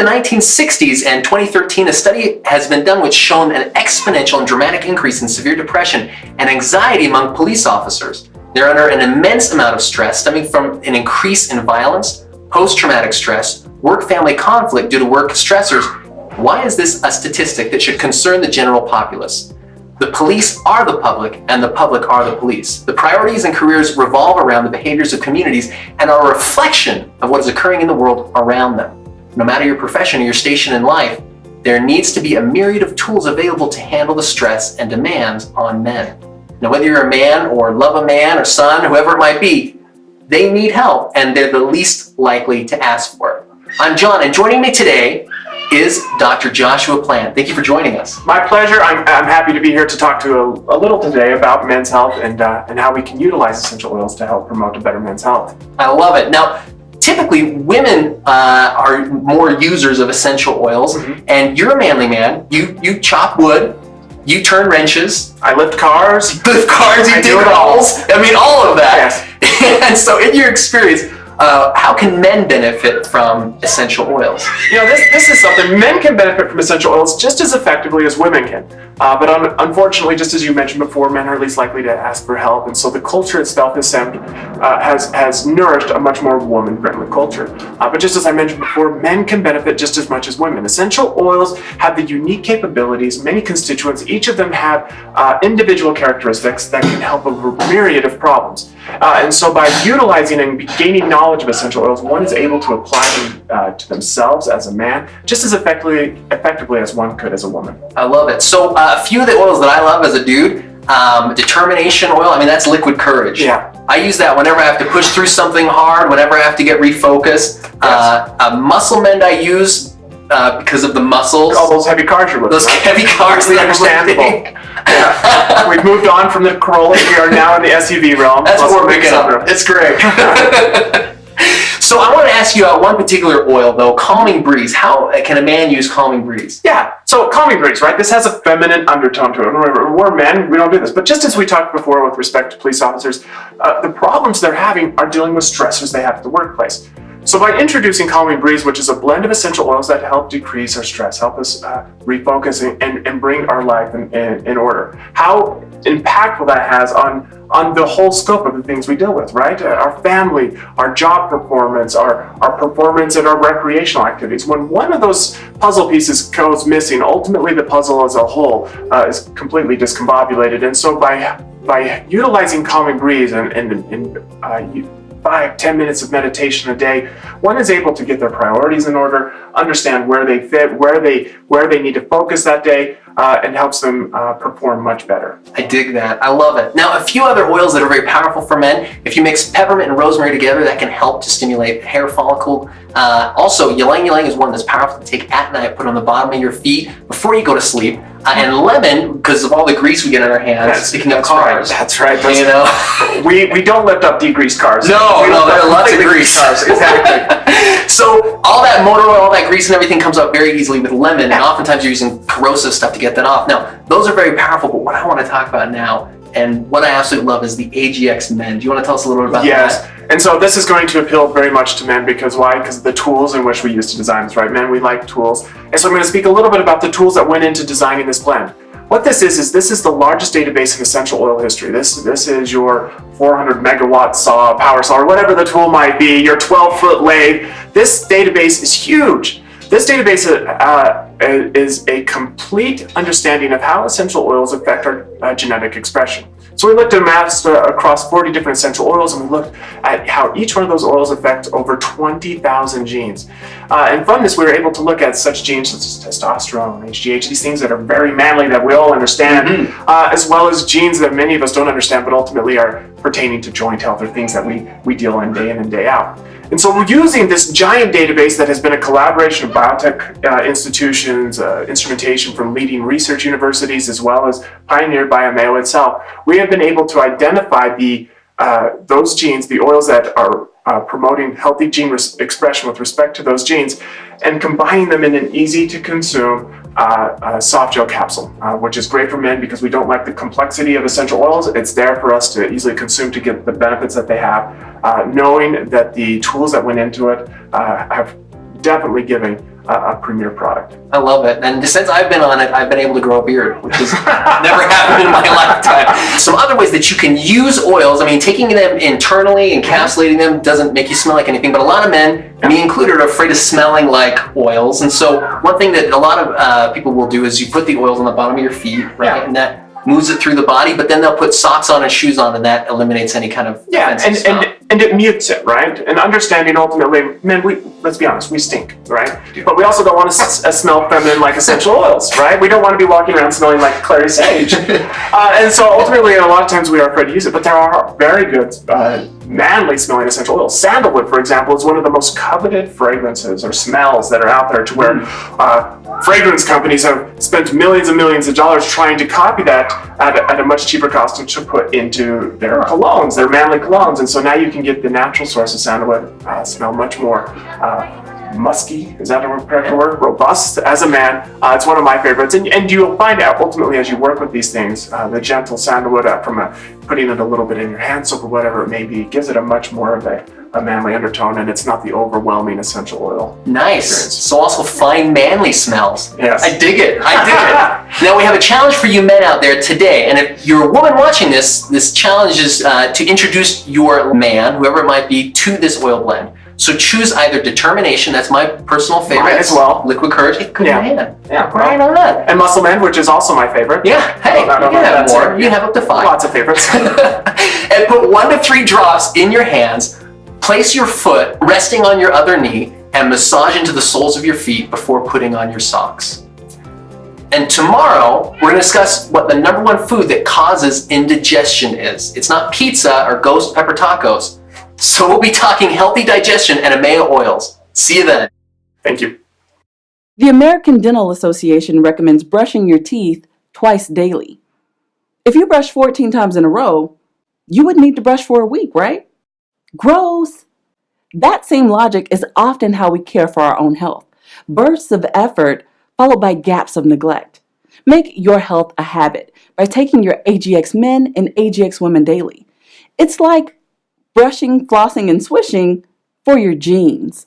the 1960s and 2013, a study has been done which shown an exponential and dramatic increase in severe depression and anxiety among police officers. They're under an immense amount of stress stemming from an increase in violence, post-traumatic stress, work-family conflict due to work stressors. Why is this a statistic that should concern the general populace? The police are the public, and the public are the police. The priorities and careers revolve around the behaviors of communities and are a reflection of what is occurring in the world around them. No matter your profession or your station in life, there needs to be a myriad of tools available to handle the stress and demands on men. Now, whether you're a man or love a man or son, whoever it might be, they need help, and they're the least likely to ask for it. I'm John, and joining me today is Dr. Joshua Plant. Thank you for joining us. My pleasure. I'm happy to be here to talk to a little today about men's health and how we can utilize essential oils to help promote a better men's health. I love it. Now, typically, women are more users of essential oils, and you're a manly man. You chop wood, you turn wrenches. I lift cars. You lift cars, you dig holes. I mean, all of that. Yes. And so in your experience, how can men benefit from essential oils? You know, this is something, men can benefit from essential oils just as effectively as women can. But unfortunately, just as you mentioned before, men are least likely to ask for help. And so the culture itself has nourished a much more woman-friendly culture. But just as I mentioned before, men can benefit just as much as women. Essential oils have the unique capabilities, many constituents. Each of them have individual characteristics that can help over a myriad of problems. And so by utilizing and gaining knowledge of essential oils, one is able to apply them to themselves as a man just as effectively as one could as a woman. I love it. So a few of the oils that I love as a dude, determination oil, I mean, that's liquid courage. Yeah. I use that whenever I have to push through something hard, whenever I have to get refocused. Yes. Muscle Mend I use because of the muscles. All those heavy cars you're lifting. Those heavy cars that understandable. Yeah. We've moved on from the Corolla. We are now in the SUV realm. That's what we're picking up. It's great. So I want to ask you one particular oil, though, Calming Breeze. How can a man use Calming Breeze? Yeah, so Calming Breeze, right? This has a feminine undertone to it. Remember, we're men, we don't do this. But just as we talked before with respect to police officers, the problems they're having are dealing with stressors they have at the workplace. So by introducing Calming Breeze, which is a blend of essential oils that help decrease our stress, help us refocus and bring our life in order, how impactful that has on the whole scope of the things we deal with, right? Our family, our job performance, our performance in our recreational activities. When one of those puzzle pieces goes missing, ultimately the puzzle as a whole is completely discombobulated. And so by utilizing Calming Breeze and 5-10 minutes of meditation a day, one is able to get their priorities in order, understand where they fit, where they need to focus that day, and helps them perform much better. I dig that. I love it. Now, a few other oils that are very powerful for men. If you mix peppermint and rosemary together, that can help to stimulate hair follicle. Also, ylang ylang is one that's powerful to take at night, put on the bottom of your feet before you go to sleep. And lemon, because of all the grease we get in our hands, sticking up cars. Right. That's right. You know, we don't lift up degreased cars. No, there are lots of grease. Cars. Exactly. So all that motor oil, all that grease and everything comes up very easily with lemon, and oftentimes you're using corrosive stuff to get that off. Now, those are very powerful, but what I want to talk about now, and what I absolutely love, is the AGX Men. Do you want to tell us a little bit about that? Yes. And so this is going to appeal very much to men because why? Because of the tools in which we use to design this, right? Men, we like tools. And so I'm going to speak a little bit about the tools that went into designing this blend. What this is this is the largest database in essential oil history. This is your 400 megawatt saw, power saw, or whatever the tool might be, your 12-foot lathe. This database is huge. This database is a complete understanding of how essential oils affect our genetic expression. So we looked at maps across 40 different essential oils, and we looked at how each one of those oils affect over 20,000 genes. And from this, we were able to look at such genes such as testosterone, HGH, these things that are very manly that we all understand, as well as genes that many of us don't understand, but ultimately are pertaining to joint health or things that we deal in and day out. And so we're using this giant database that has been a collaboration of biotech institutions, instrumentation from leading research universities, as well as pioneered by Améo itself. We have been able to identify those genes, the oils that are promoting healthy gene expression with respect to those genes, and combining them in an easy to consume soft gel capsule, which is great for men because we don't like the complexity of essential oils. It's there for us to easily consume to get the benefits that they have, knowing that the tools that went into it have definitely given a premier product. I love it. And since I've been on it, I've been able to grow a beard, which has never happened in my lifetime. Some other ways that you can use oils, I mean, taking them internally, encapsulating them doesn't make you smell like anything, but a lot of men, me included, are afraid of smelling like oils. And so one thing that a lot of people will do is you put the oils on the bottom of your feet, right? Yeah. And that moves it through the body, but then they'll put socks on and shoes on, and that eliminates any kind of offensive smell. And it mutes it, right? And understanding ultimately, men, let's be honest, we stink, right? But we also don't want to smell feminine like essential oils, right? We don't want to be walking around smelling like clary sage. And so ultimately, a lot of times we are afraid to use it, but there are very good manly smelling essential oils. Sandalwood, for example, is one of the most coveted fragrances or smells that are out there, to where fragrance companies have spent millions and millions of dollars trying to copy that at a much cheaper cost to put into their colognes, their manly colognes. And so now you can get the natural source of sandalwood smell much more musky, is that a correct word? Robust as a man. It's one of my favorites. And you'll find out ultimately as you work with these things, the gentle sandalwood from putting it a little bit in your hand soap or whatever it may be, gives it a much more of a manly undertone, and it's not the overwhelming essential oil. Nice. Experience. So also fine manly smells. Yes. I dig it. Now we have a challenge for you men out there today, and if you're a woman watching this challenge is to introduce your man, whoever it might be, to this oil blend. So choose either Determination, that's my personal favorite. Mine as well. Liquid Courage, good man. Yeah, Right on. And Muscle Man, which is also my favorite. Yeah, hey, I don't you know can if have that's more. it. You can have up to 5. Lots of favorites. And put 1 to 3 drops in your hands. Place your foot resting on your other knee and massage into the soles of your feet before putting on your socks. And tomorrow, we're going to discuss what the #1 food that causes indigestion is. It's not pizza or ghost pepper tacos. So we'll be talking healthy digestion and Améo oils. See you then. Thank you. The American Dental Association recommends brushing your teeth twice daily. If you brush 14 times in a row, you would need to brush for a week, right? Gross! That same logic is often how we care for our own health. Bursts of effort followed by gaps of neglect. Make your health a habit by taking your AGX Men and AGX Women daily. It's like brushing, flossing, and swishing for your jeans.